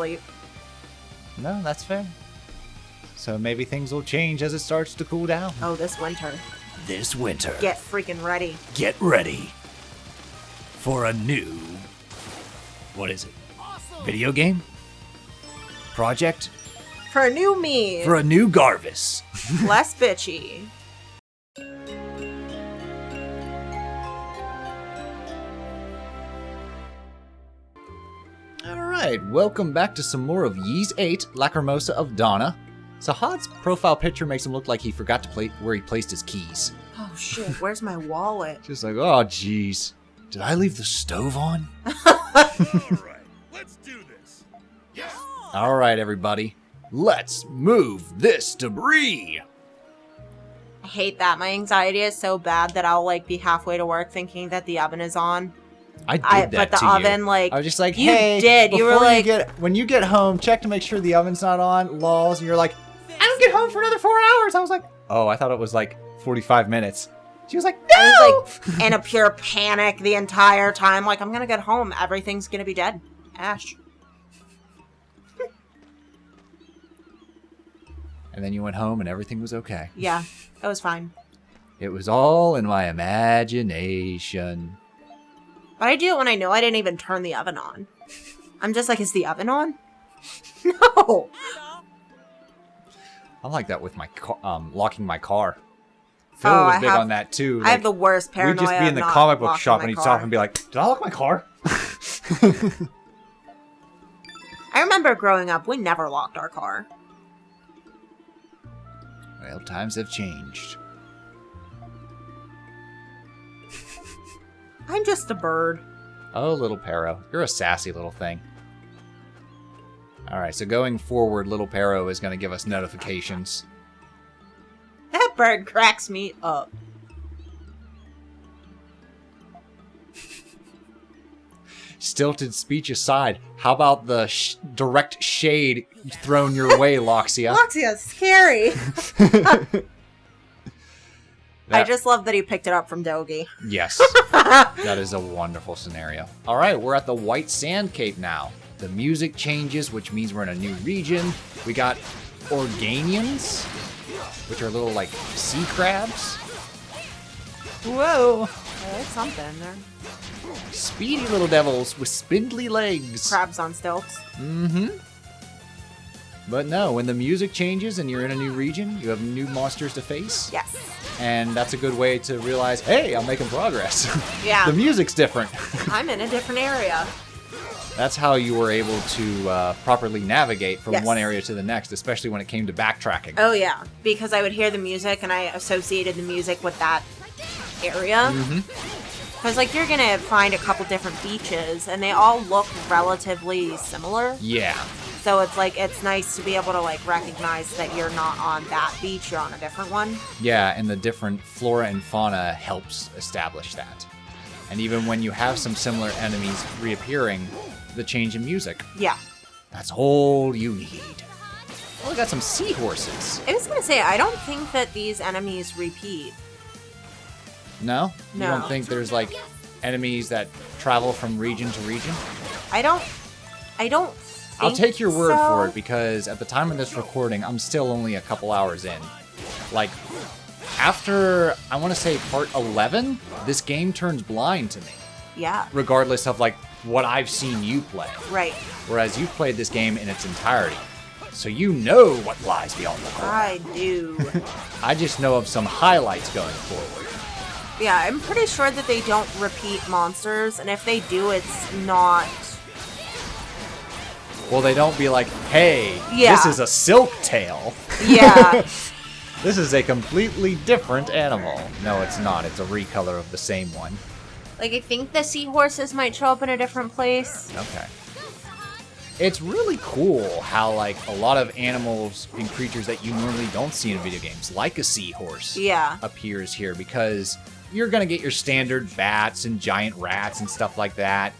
sleep. No, that's fair. So maybe things will change as it starts to cool down. Oh, this winter. This winter, Get freaking ready. get ready for a new, what is it? Video game? Project? For a new me. For a new Garvis. Less bitchy. Alright, welcome back to some more of VIII, Lacrimosa of Donna. So Hod's profile picture makes him look like he forgot to play where he placed his keys. Oh shit, where's my wallet? Just like, oh jeez. Did I leave the stove on? Alright, let's do this. Yes! Alright, everybody. Let's move this debris. I hate that. My anxiety is so bad that I'll like be halfway to work thinking that the oven is on. I did that but the to oven, you. like, I was just like, you hey, did. You were before like, when you get home, check to make sure the oven's not on, lols, and you're like, I don't get home for another 4 hours. I was like, oh, I thought it was like 45 minutes. She was like, no! I was like in a pure panic the entire time. Like, I'm gonna get home. Everything's gonna be dead. Ash. And then you went home and everything was okay. Yeah, it was fine. It was all in my imagination. But I do it when I know I didn't even turn the oven on. I'm just like, is the oven on? No. I'm like that with my locking my car. Phil was big on that too. I have the worst paranoia. We'd just be in the comic book shop and he'd stop and be like, did I lock my car? I remember growing up, we never locked our car. Well, times have changed. I'm just a bird. Oh, little Paro. You're a sassy little thing. Alright, so going forward, little Paro is going to give us notifications. That bird cracks me up. Stilted speech aside, how about the direct shade thrown your way, Loxia? Loxia's scary. I just love that he picked it up from Dogi. Yes. That is a wonderful scenario. All right, we're at the White Sand Cape now. The music changes, which means we're in a new region. We got Organians, which are little, like, sea crabs. Whoa. There's something there. Speedy little devils with spindly legs. Crabs on stilts. Mm-hmm. But no, when the music changes and you're in a new region, you have new monsters to face. Yes. And that's a good way to realize, hey, I'm making progress. Yeah. The music's different. I'm in a different area. That's how you were able to properly navigate from one area to the next, especially when it came to backtracking. Oh, yeah. Because I would hear the music and I associated the music with that area. Because, like, you're going to find a couple different beaches and they all look relatively similar. Yeah. So it's like, it's nice to be able to like recognize that you're not on that beach, you're on a different one. Yeah, and the different flora and fauna helps establish that. And even when you have some similar enemies reappearing, the change in music. Yeah. That's all you need. Oh, we got some seahorses. I was going to say, I don't think that these enemies repeat. No? You No. don't think there's like enemies that travel from region to region? I don't I'll take your word so. for it because at the time of this recording, I'm still only a couple hours in. Like, after, I want to say part 11, this game turns blind to me. Yeah. Regardless of, like, what I've seen you play. Right. Whereas you've played this game in its entirety. So you know what lies beyond the corner. I do. I just know of some highlights going forward. Yeah, I'm pretty sure that they don't repeat monsters, and if they do, it's not... Well, they don't be like, hey, Yeah. this is a silk tail. Yeah. This is a completely different animal. No, it's not. It's a recolor of the same one. Like, I think the seahorses might show up in a different place. Okay. It's really cool how, like, a lot of animals and creatures that you normally don't see in video games, like a seahorse, Yeah. appears here because you're going to get your standard bats and giant rats and stuff like that,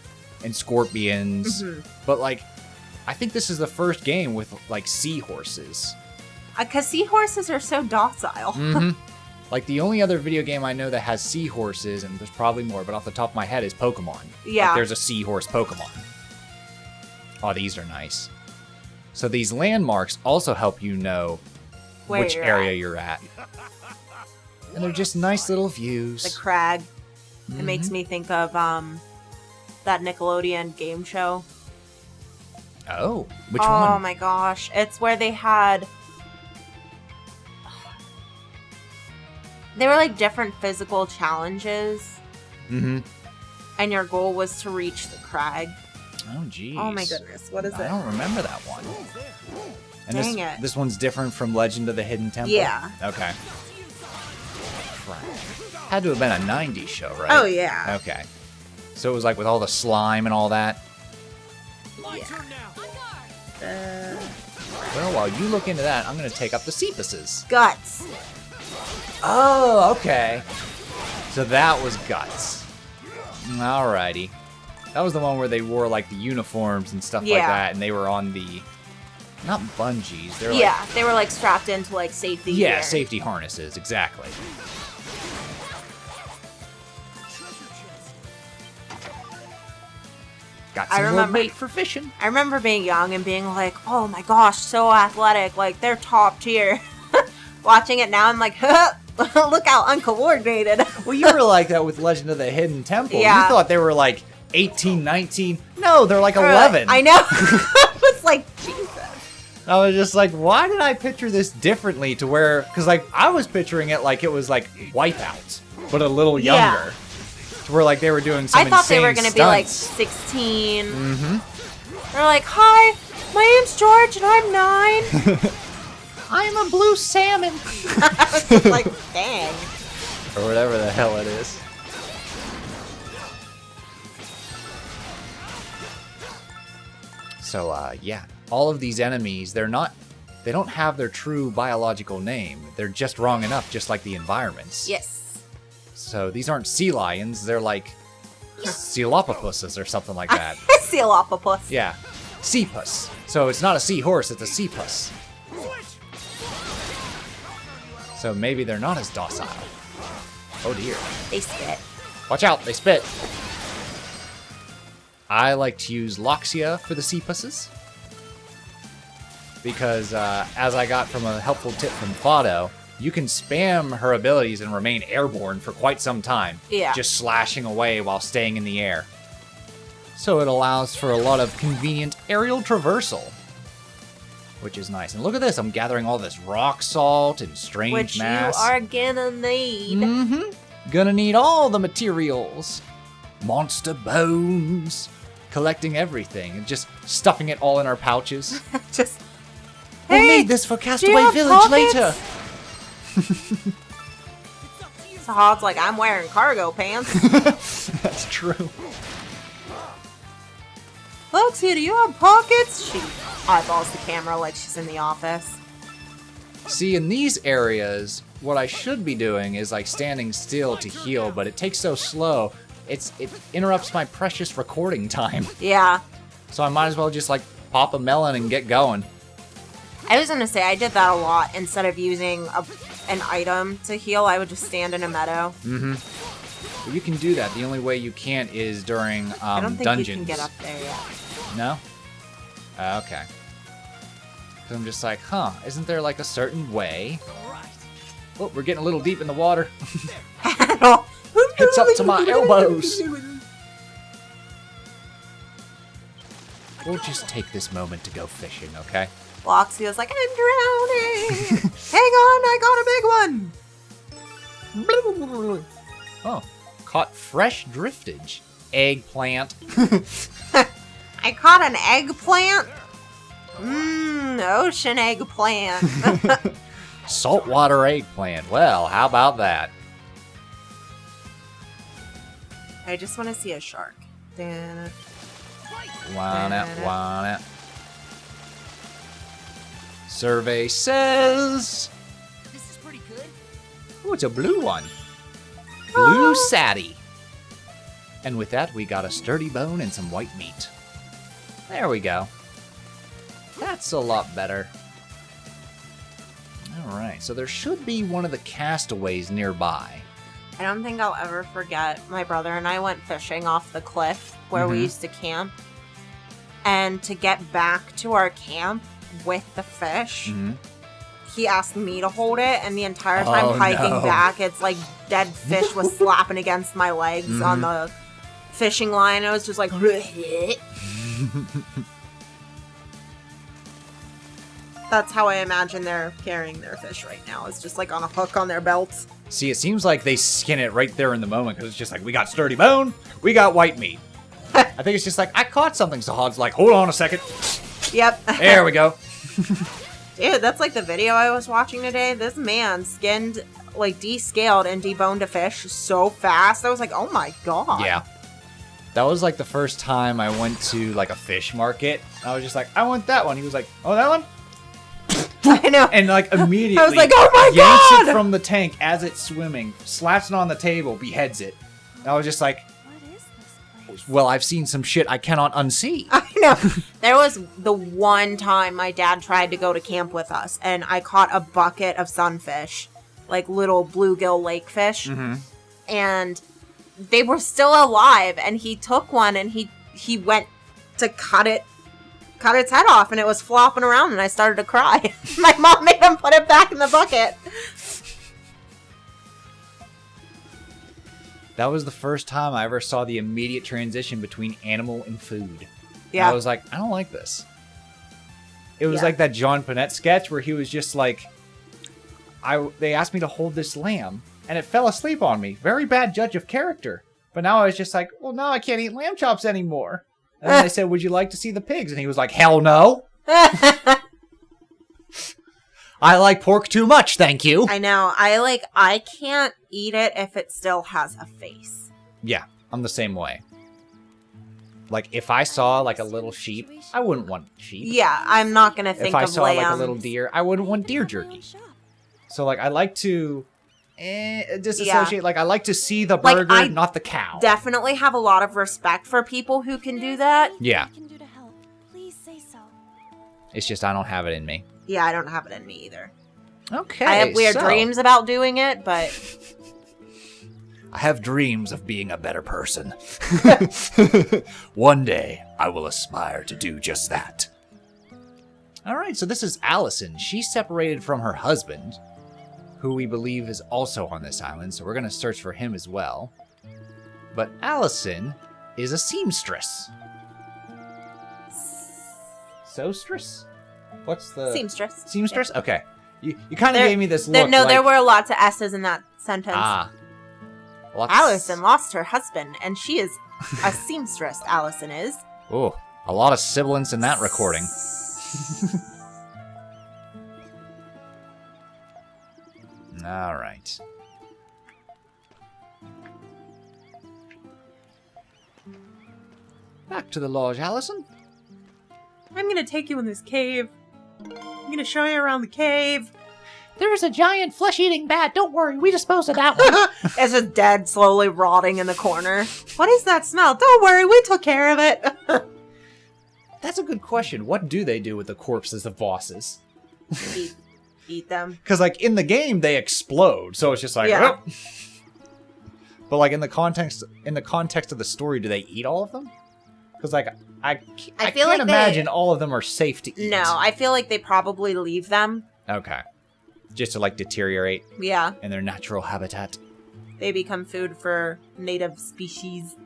and scorpions. But, like, I think this is the first game with, like, seahorses. Because seahorses are so docile. Like, the only other video game I know that has seahorses, and there's probably more, but off the top of my head, is Pokemon. Yeah. Like, there's a seahorse Pokemon. Oh, these are nice. So these landmarks also help you know Where which you're area at. you're at. And they're just nice little views. The crag. It makes me think of that Nickelodeon game show. Oh, which Oh one? my gosh. It's where they had... They were like different physical challenges. Mm-hmm. And your goal was to reach the crag. Oh, geez. Oh my goodness. What is I it? don't remember that one. And Dang it. This one's different from Legend of the Hidden Temple? Yeah. Okay. Crap. Had to have been a 90s show, right? Oh, yeah. Okay. So it was like with all the slime and all that? Well, while you look into that, I'm going to take up the Cepuses. Guts. Oh, okay. So that was Guts. Alrighty. That was the one where they wore like the uniforms and stuff like Yeah. that, and they were on the... Not bungees. They're Yeah, they were like strapped into like safety Yeah, gear. safety harnesses, exactly. Got I some more remember- bait for fishing. I remember being young and being like, oh my gosh, so athletic. Like, they're top tier. Watching it now, I'm like, look how uncoordinated. Well, you were like that with Legend of the Hidden Temple. Yeah. You thought they were like 18, 19. No, they're like 11. I know. I was like, Jesus. I was just like, why did I picture this differently to where... Because, like, I was picturing it like it was like Wipeout, but a little Yeah. younger. To where, like, they were doing some I thought they insane were going to be like stunts. 16. Mm-hmm. They're like, hi, my name's George and I'm 9. I'm a blue salmon. I was just like, dang. Or whatever the hell it is. So, yeah. All of these enemies, they don't have their true biological name. They're just wrong enough, just like the environments. Yes. So these aren't sea lions, they're like Coelopapuses or something like that. Coelopagus. Yeah. Seapus. So it's not a seahorse, it's a seapus. So maybe they're not as docile. Oh dear. They spit. Watch out, they spit. I like to use Loxia for the seapuses. Because, as I got from a helpful tip from Fado, you can spam her abilities and remain airborne for quite some time. Yeah. Just slashing away while staying in the air. So it allows for a lot of convenient aerial traversal. Which is nice. And look at this, I'm gathering all this rock salt and strange Which mass. you are gonna need. Mm-hmm. Gonna need all the materials. Monster bones. Collecting everything and just stuffing it all in our pouches. Just, We'll hey, need this for do you Castaway have Village pockets? later. So Hog's like, I'm wearing cargo pants. That's true. Foxy, do you have pockets? She eyeballs the camera like she's in the office. See, in these areas, what I should be doing is like standing still to heal, but it takes so slow, it interrupts my precious recording time. Yeah. So I might as well just like pop a melon and get going. I was gonna say, I did that a lot. Instead of using an item to heal, I would just stand in a meadow. But you can do that. The only way you can't is during I don't think dungeons. you can get up there yet. No? Okay. Because I'm just like, isn't there like a certain way? Oh, we're getting a little deep in the water. It's up to my elbows. We'll just take this moment to go fishing, okay? Foxy was like, I'm drowning. Hang on, I got a big one. Oh, caught fresh driftage. Eggplant. I caught an eggplant. Ocean eggplant. Saltwater eggplant. Well, how about that? I just want to see a shark. Dan. Why not? Survey says... This is pretty good. Oh, it's a blue one. Blue Satty. And with that, we got a sturdy bone and some white meat. There we go. That's a lot better. Alright, so there should be one of the castaways nearby. I don't think I'll ever forget. My brother and I went fishing off the cliff where we used to camp. And to get back to our camp, with the fish. Mm-hmm. He asked me to hold it, and the entire time Oh, hiking no. back, it's like dead fish was slapping against my legs on the fishing line. I was just like, that's how I imagine they're carrying their fish right now. It's just like on a hook on their belts. See, it seems like they skin it right there in the moment because it's just like, we got sturdy bone, we got white meat. I think it's just like, I caught something, so Hod's like, hold on a second. Yep. There we go. Dude, that's like the video I was watching today. This man skinned, like, descaled and deboned a fish so fast. I was like, oh my god. Yeah. That was like the first time I went to like a fish market. I was just like, I want that one. He was like, oh, that one? I know. And like immediately I was like, oh my yanks god! it from the tank as it's swimming, slaps it on the table, beheads it. And I was just like, What is this place? well, I've seen some shit I cannot unsee. I know. There was the one time my dad tried to go to camp with us, and I caught a bucket of sunfish, like little bluegill lake fish, and they were still alive. And he took one, and he went to cut its head off, and it was flopping around, and I started to cry. My mom made him put it back in the bucket. That was the first time I ever saw the immediate transition between animal and food. Yeah. I was like, I don't like this. It was Yeah. like that John Panette sketch where he was just like, they asked me to hold this lamb, and it fell asleep on me. Very bad judge of character. But now I was just like, well, now I can't eat lamb chops anymore. And then they said, would you like to see the pigs? And he was like, hell no. I like pork too much, thank you. I know. I can't eat it if it still has a face. Yeah, I'm the same way. Like, if I saw, like, a little sheep, I wouldn't want sheep. Yeah, I'm not gonna think If I of saw, lambs. like, a little deer, I wouldn't want deer jerky. So, like, I like to disassociate. Like, I like to see the Like, burger, I not the cow. Definitely have a lot of respect for people who can do that. Yeah, What I can do to help? Please say so. it's just I don't have it in me. Yeah, I don't have it in me either. Okay, I have weird dreams about doing it, but I have dreams of being a better person. One day, I will aspire to do just that. All right, so this is Alison. She's separated from her husband, who we believe is also on this island, so we're going to search for him as well. But Alison is a seamstress. Seamstress? What's the... seamstress. Seamstress? Okay. You kind of There- gave me this look there like... were lots of S's in that sentence. Ah. Lots... Alison lost her husband, and she is a seamstress, Alison is. Ooh, a lot of sibilance in that recording. All right. Back to the lodge, Alison. I'm gonna take you in this cave. I'm gonna show you around the cave. There's a giant flesh-eating bat. Don't worry, we disposed of that one. It's just dead, slowly rotting in the corner. What is that smell? Don't worry, we took care of it. That's a good question. What do they do with the corpses of bosses? Eat them. Because, like, in the game, they explode, so it's just like, Yeah. "Oh." But, like, in the context of the story, do they eat all of them? Because, like, I feel can't like imagine all of them are safe to eat. No, I feel like they probably leave them. Okay. Just to, like, deteriorate Yeah, in their natural habitat. they become food for native species.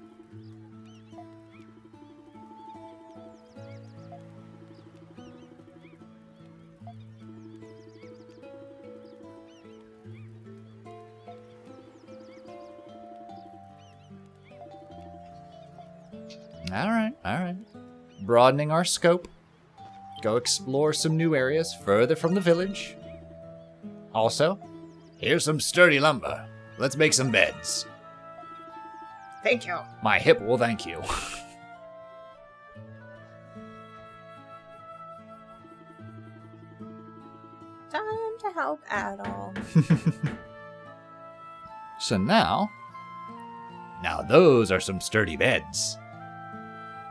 All right. Broadening our scope. Go explore some new areas further from the village. Also, Here's some sturdy lumber. Let's make some beds. Thank you. my hip will thank you. Time to help Adol. So now, Those are some sturdy beds.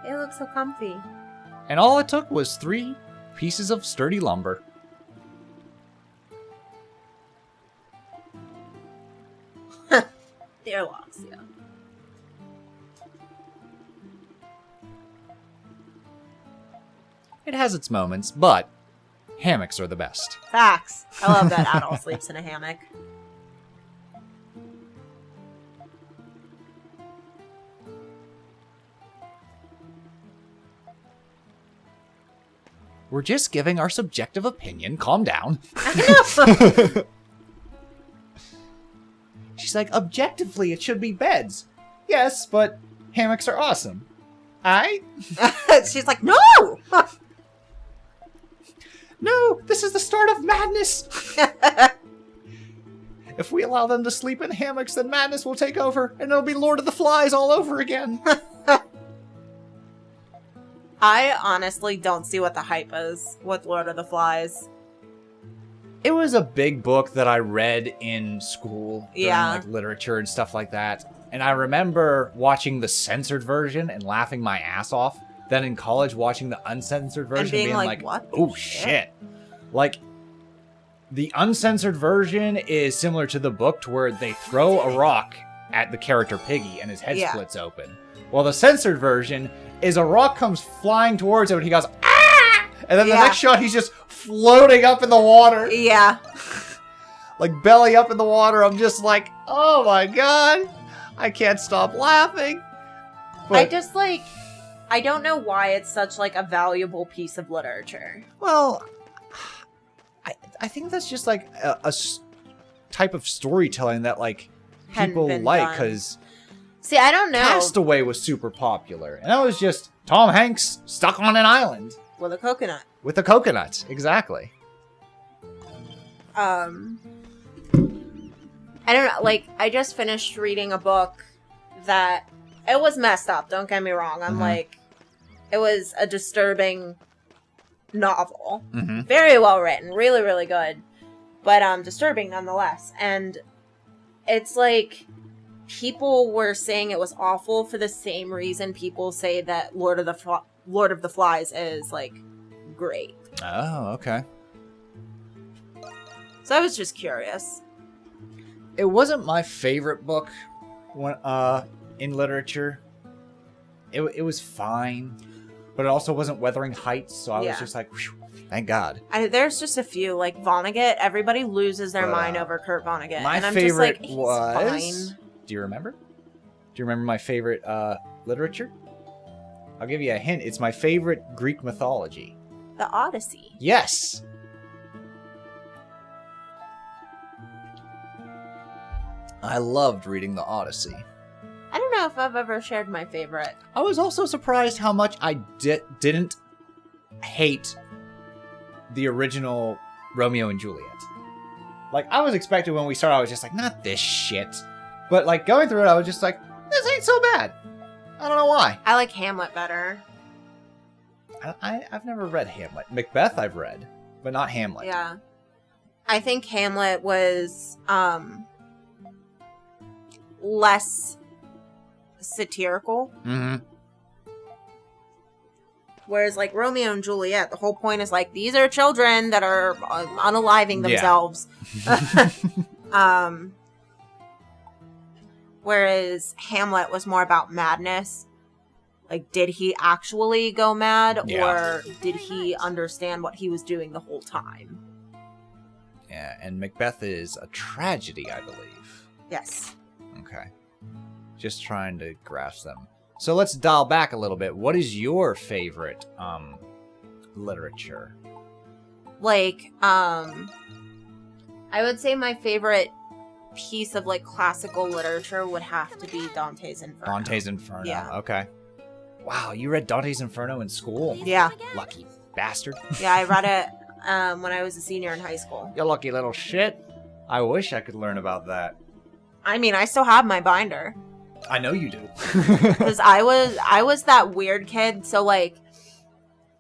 It looks so comfy. and all it took was 3 pieces of sturdy lumber. They're lost, yeah. It has its moments, but hammocks are the best. Facts. I love that Adol sleeps in a hammock. We're just giving our subjective opinion. Calm down. She's like, objectively, it should be beds. Yes, but hammocks are awesome. She's like, no! No, this is the start of madness. If we allow them to sleep in hammocks, then madness will take over, and it'll be Lord of the Flies all over again. I honestly don't see what the hype is with Lord of the Flies. It was a big book that I read in school during, Yeah. like, literature and stuff like that. And I remember watching the censored version and laughing my ass off. Then in college, watching the uncensored version And being like, like, what the oh, shit?" shit. Like, the uncensored version is similar to the book to where they throw a rock at the character Piggy and his head Yeah. splits open. Well, the censored version is a rock comes flying towards him and he goes, ah! And then the Yeah. next shot, he's just floating up in the water. Yeah. Like, belly up in the water. I'm just like, oh my god. I can't stop laughing. I just, like, I don't know why it's such, like, a valuable piece of literature. Well, I think that's just like a type of storytelling that, like, Hadn't people been like, done. because See, I don't know. Castaway was super popular. And that was just Tom Hanks stuck on an island With a coconut. with a coconut. Exactly. I don't know, like, I just finished reading a book that, it was messed up, don't get me wrong. I'm like, it was a disturbing novel. Mm-hmm. Very well written, really, really good. But, disturbing nonetheless. And it's like, people were saying it was awful for the same reason people say that Lord of the Flies is, like, great. Oh, okay. So I was just curious. It wasn't my favorite book when, in literature. It was fine, but it also wasn't Wuthering Heights, so I was Yeah. just like, whew, thank God. There's just a few, like Vonnegut. Everybody loses their But, mind over Kurt Vonnegut. My and I'm favorite just like, he's was... fine. Do you remember? Do you remember my favorite literature? I'll give you a hint. It's my favorite Greek mythology. The Odyssey. Yes! I loved reading the Odyssey. I don't know if I've ever shared my favorite. I was also surprised how much I didn't hate the original Romeo and Juliet. Like, I was expecting when we started, I was just like, not this shit. But, like, going through it, I was just like, this ain't so bad. I don't know why. I like Hamlet better. I've never read Hamlet. Macbeth I've read, but not Hamlet. Yeah. I think Hamlet was, less satirical. Mm-hmm. Whereas, like, Romeo and Juliet, the whole point is, like, these are children that are unaliving themselves. Whereas Hamlet was more about madness. Like, did he actually go mad? Yeah. Or did he understand what he was doing the whole time? Yeah, and Macbeth is a tragedy, I believe. Yes. Okay. Just trying to grasp them. So let's dial back a little bit. What is your favorite literature? Like, I would say my favorite piece of, like, classical literature would have to be Dante's Inferno. Dante's Inferno. Yeah. Okay. Wow, you read Dante's Inferno in school? Yeah. Lucky bastard. Yeah, I read it when I was a senior in high school. You lucky little shit. I wish I could learn about that. I mean, I still have my binder. I know you do. Because I was that weird kid, so, like,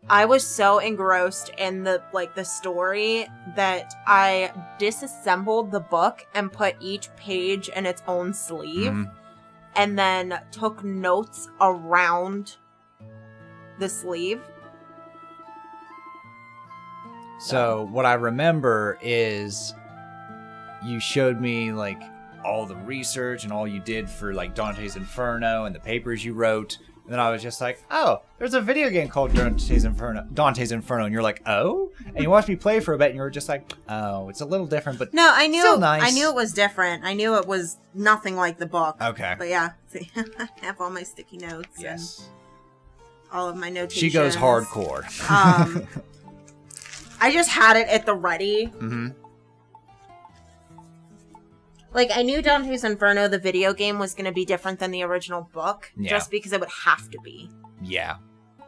I was so engrossed in the story that I disassembled the book and put each page in its own sleeve, and then took notes around the sleeve. So what I remember is you showed me, like, all the research and all you did for, like, Dante's Inferno and the papers you wrote. And then I was just like, oh, there's a video game called Dante's Inferno. And you're like, oh? And you watched me play for a bit, and you were just like, "Oh, it's a little different, but No, I knew. still nice." I knew it was different. I knew it was nothing like the book. Okay. But yeah, see, I have all my sticky notes. Yes. And all of my notations. She goes hardcore. I just had it at the ready. Mm-hmm. Like, I knew Dante's Inferno, the video game, was going to be different than the original book, Yeah. just because it would have to be. Yeah.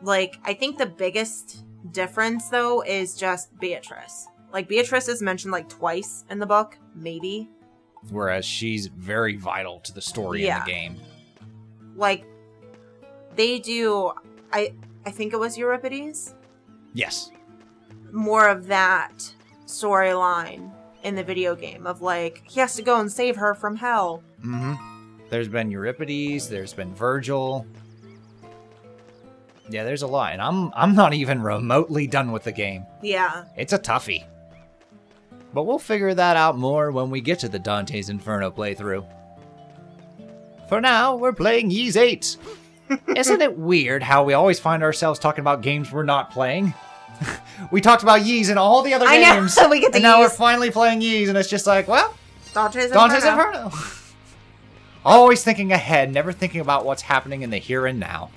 Like, I think the biggest difference, though, is just Beatrice. Like, Beatrice is mentioned, like, twice in the book, maybe. Whereas she's very vital to the story in the game. Like, they do, I think it was Euripides? Yes. More of that storyline in the video game of, like, he has to go and save her from hell. Mm-hmm. There's been Euripides, there's been Virgil. Yeah, there's a lot, and I'm not even remotely done with the game. Yeah. It's a toughie. But we'll figure that out more when we get to the Dante's Inferno playthrough. For now, we're playing Ys 8. Isn't it weird how we always find ourselves talking about games we're not playing? We talked about Ys in all the other games. I know, we get to and now we're Ys. finally playing Ys, and it's just like, well, Dante's Inferno. Always thinking ahead, never thinking about what's happening in the here and now.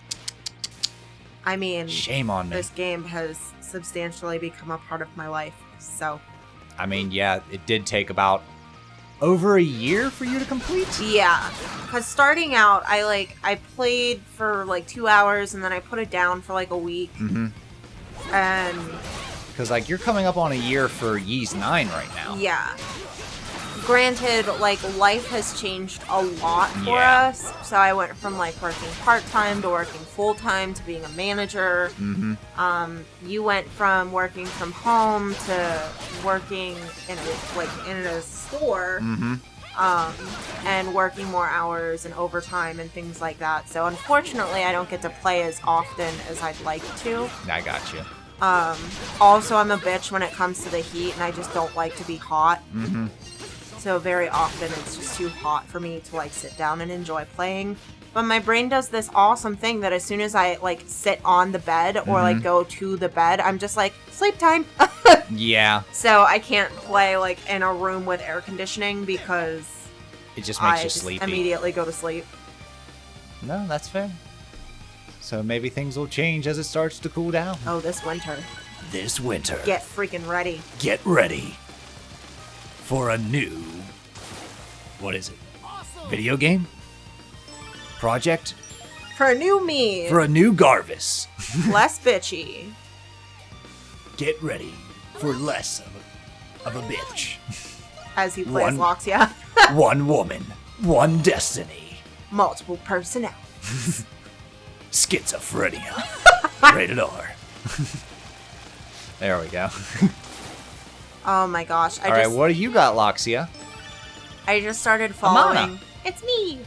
I mean, Shame on me. this game has substantially become a part of my life, so. I mean, yeah, it did take about over a year for you to complete? Yeah, because starting out, I played for like 2 hours, and then I put it down for like a week. Mm-hmm. And Because, like, you're coming up on a year for Ys 9 right now. yeah. Granted, like, life has changed a lot for Yeah. us. So I went from, like, working part-time to working full-time to being a manager. Mm-hmm. You went from working from home to working in a store. Mm-hmm. And working more hours and overtime and things like that. So unfortunately, I don't get to play as often as I'd like to. I got you. Also, I'm a bitch when it comes to the heat, and I just don't like to be hot. Mm-hmm. So very often it's just too hot for me to like sit down and enjoy playing. But my brain does this awesome thing that as soon as I like sit on the bed or like go to the bed, I'm just like, sleep time. Yeah. So I can't play like in a room with air conditioning because It just makes I you just sleepy. immediately go to sleep. No, that's fair. So maybe things will change as it starts to cool down. Oh, this winter. This winter, Get freaking ready. get ready for a new, what is it? Video game? Project? For a new me. For a new Garvis. Less bitchy. Get ready for less of a bitch. As he plays One- Loxia. One woman, one destiny. Multiple personalities. Schizophrenia. Rated R. There we go. Oh my gosh. All right, what do you got, Loxia? I just started following. Amana. It's me.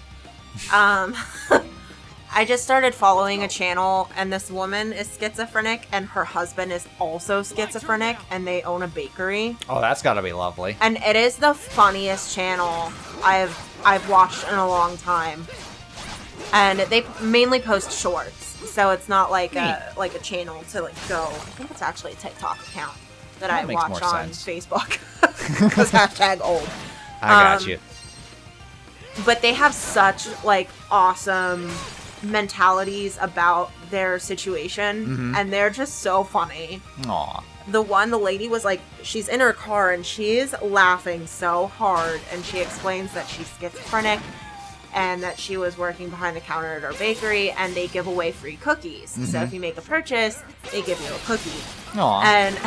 I just started following a channel, and this woman is schizophrenic, and her husband is also schizophrenic, and they own a bakery. Oh, that's got to be lovely. And it is the funniest channel I've watched in a long time. And they mainly post shorts, so it's not like a channel to like go. I think it's actually a TikTok account that I makes watch more on sense. Facebook because #old. I got you. But they have such like awesome mentalities about their situation, and they're just so funny. Aw. The lady was like, she's in her car and she's laughing so hard, and she explains that she's schizophrenic and that she was working behind the counter at her bakery, and they give away free cookies. So if you make a purchase, they give you a cookie. Aw. And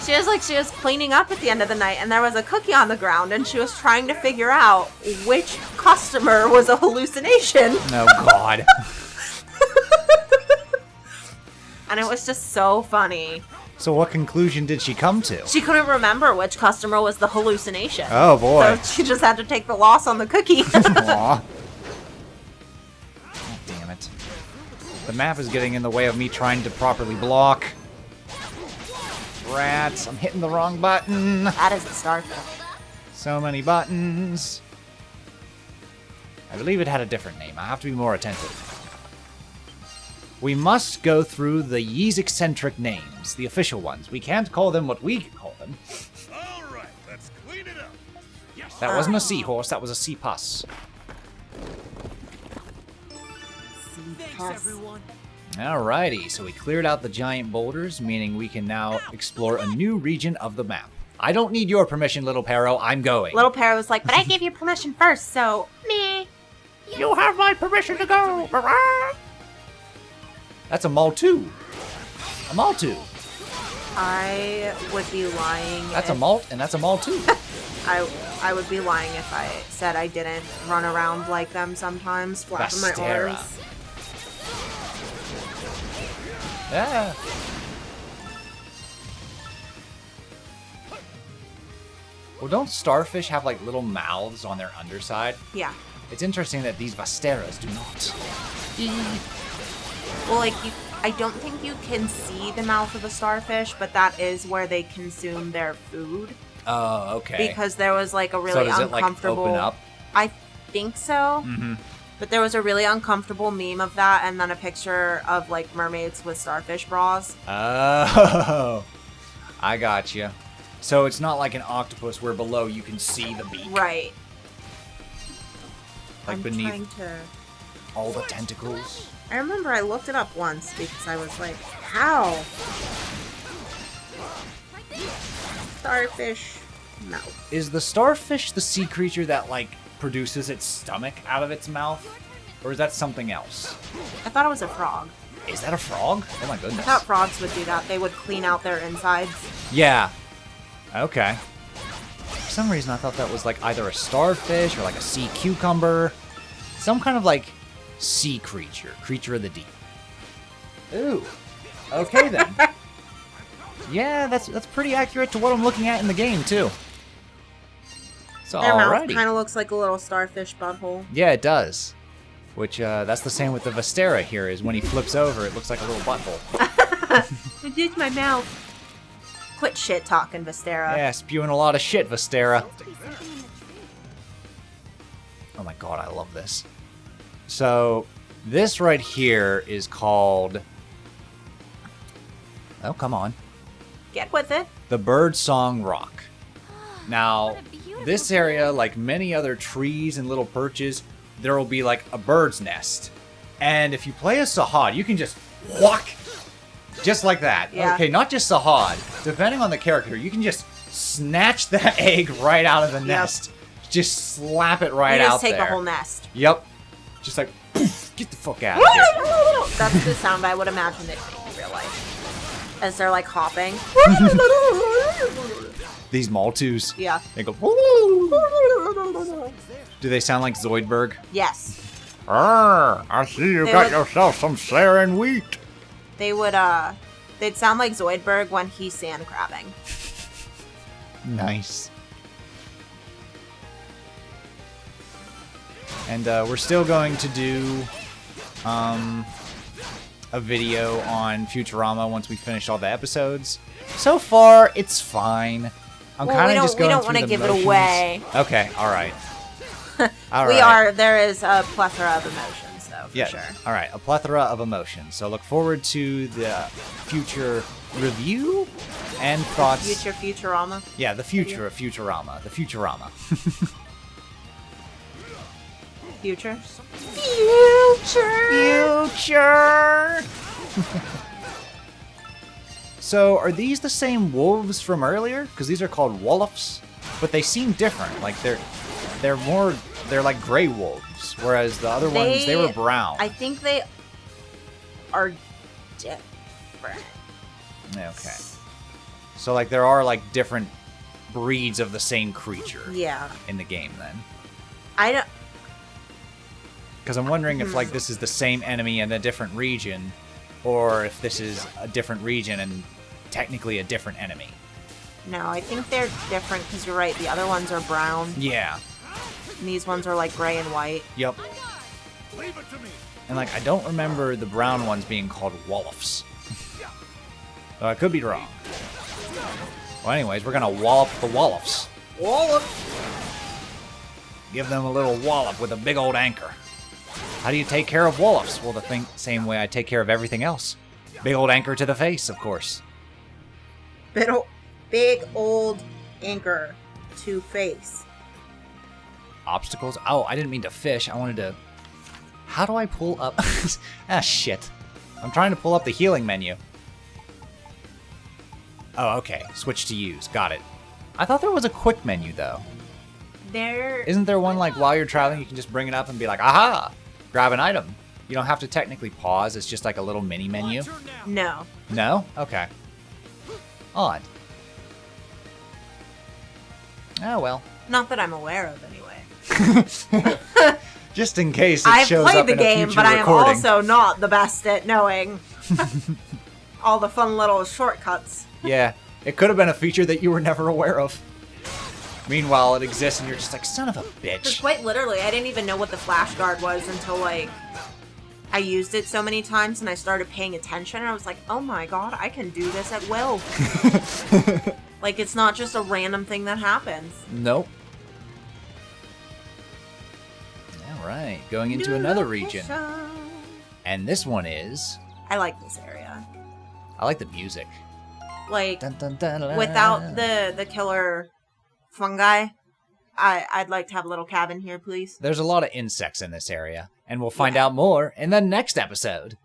she was cleaning up at the end of the night, and there was a cookie on the ground, and she was trying to figure out which customer was a hallucination. Oh, God. And it was just so funny. So what conclusion did she come to? She couldn't remember which customer was the hallucination. Oh, boy. So she just had to take the loss on the cookie. Aw. God damn it. The map is getting in the way of me trying to properly block. Rats, I'm hitting the wrong button. That is the start. So many buttons. I believe it had a different name. I have to be more attentive. We must go through the Yeez-eccentric names, the official ones. We can't call them what we call them. All right, let's clean it up. Yes. That wasn't a seahorse, that was a sea puss. Alrighty, so we cleared out the giant boulders, meaning we can now explore a new region of the map. I don't need your permission, Little Pero, I'm going. Little Parrot was like, but I gave you permission first, so meh. You have my permission to go. That's a Maltu. A Maltu. I would be lying. That's a if- malt, and that's a Maltu. I would be lying if I said I didn't run around like them sometimes, flapping my Vastera. arms. Yeah. Well, don't starfish have like little mouths on their underside? Yeah. It's interesting that these Vasteras do not. Well, like, I don't think you can see the mouth of a starfish, but that is where they consume their food. Oh, okay. Because there was, like, a so really does it like uncomfortable... open up? I think so. Mm-hmm. But there was a really uncomfortable meme of that, and then a picture of, like, mermaids with starfish bras. Oh, I got you. So it's not like an octopus where below you can see the beak. Right. Like I'm beneath trying to... all the tentacles. I remember I looked it up once because I was like, how? Starfish mouth. Is the starfish the sea creature that like produces its stomach out of its mouth? Or is that something else? I thought it was a frog. Is that a frog? Oh my I goodness. thought frogs would do that. They would clean out their insides. Yeah. Okay. For some reason I thought that was like either a starfish or like a sea cucumber. Some kind of like sea creature. Creature of the deep. Ooh. Okay then. Yeah, that's pretty accurate to what I'm looking at in the game too. So Their mouth alrighty. kind of looks like a little starfish butthole. Yeah, it does. Which, that's the same with the Vastera here, is when he flips over, it looks like a little butthole. It did my mouth. Quit shit talking, Vastera. Yeah, spewing a lot of shit, Vastera. Oh my god, I love this. So, this right here is called... Oh, come on. Get with it. The Birdsong Rock. Now, this area, like many other trees and little perches, there will be like a bird's nest. And if you play a Sahad, you can just whack, just like that. Yeah. Okay, not just Sahad. Depending on the character, you can just snatch that egg right out of the nest. Just slap it right You out just take there. a whole nest. Yep. Just like, poof, get the fuck out of here. That's the sound I would imagine they make in real life. As they're like hopping. These Maltus. Yeah. They go. Do they sound like Zoidberg? Yes. I see you They got would- yourself some sarin wheat. They would, they'd sound like Zoidberg when he's sand crabbing. Nice. And we're still going to do a video on Futurama once we finish all the episodes. So far, it's fine. I'm Well, kind we of don't- just we going don't through wanna the give it motions. away. Okay, all right. All We right. are, there is a plethora of emotions, though, for Yeah. sure. All right. A plethora of emotions. So look forward to the future review and thoughts. Future Futurama. Yeah, the future of Futurama. The Futurama. Future. Future. So are these the same wolves from earlier? Because these are called wolves, but they seem different. Like they're like gray wolves, whereas the other ones they were brown. I think they are different. Okay. So like there are like different breeds of the same creature Yeah. in the game then. I don't. Because I'm wondering if like this is the same enemy in a different region, or if this is a different region and technically a different enemy. No, I think they're different because you're right. The other ones are brown, Yeah. and these ones are like gray and white. Yep. Leave it to me. And like I don't remember the brown ones being called wolves. So I could be wrong. Well, anyways, we're gonna wallop the wolves. Wallop. Give them a little wallop with a big old anchor. How do you take care of Wolfs? Well, the same way I take care of everything else. Big old anchor to the face, of course. Big old anchor to face. Obstacles? Oh, I didn't mean to fish. I wanted to... How do I pull up... ah, shit. I'm trying to pull up the healing menu. Oh, okay. Switch to use. Got it. I thought there was a quick menu, though. Isn't there one, like, while you're traveling, you can just bring it up and be like, aha! Grab an item. You don't have to technically pause. It's just like a little mini menu. No. No? Okay. Odd. Oh, well. Not that I'm aware of, anyway. Just in case it I've shows played up the in a game, future but I am recording. also not the best at knowing all the fun little shortcuts. Yeah, it could have been a feature that you were never aware of. Meanwhile, it exists and you're just like, son of a Because bitch. quite literally, I didn't even know what the flash guard was until, like, I used it so many times and I started paying attention and I was like, oh my god, I can do this at will. Like, it's not just a random thing that happens. Nope. Alright, going into another region. And this one is... I like this area. I like the music. Like, Dun, dun, dun, dun, without the killer fungi, I'd like to have a little cabin here, please. There's a lot of insects in this area, and we'll find out more in the next episode.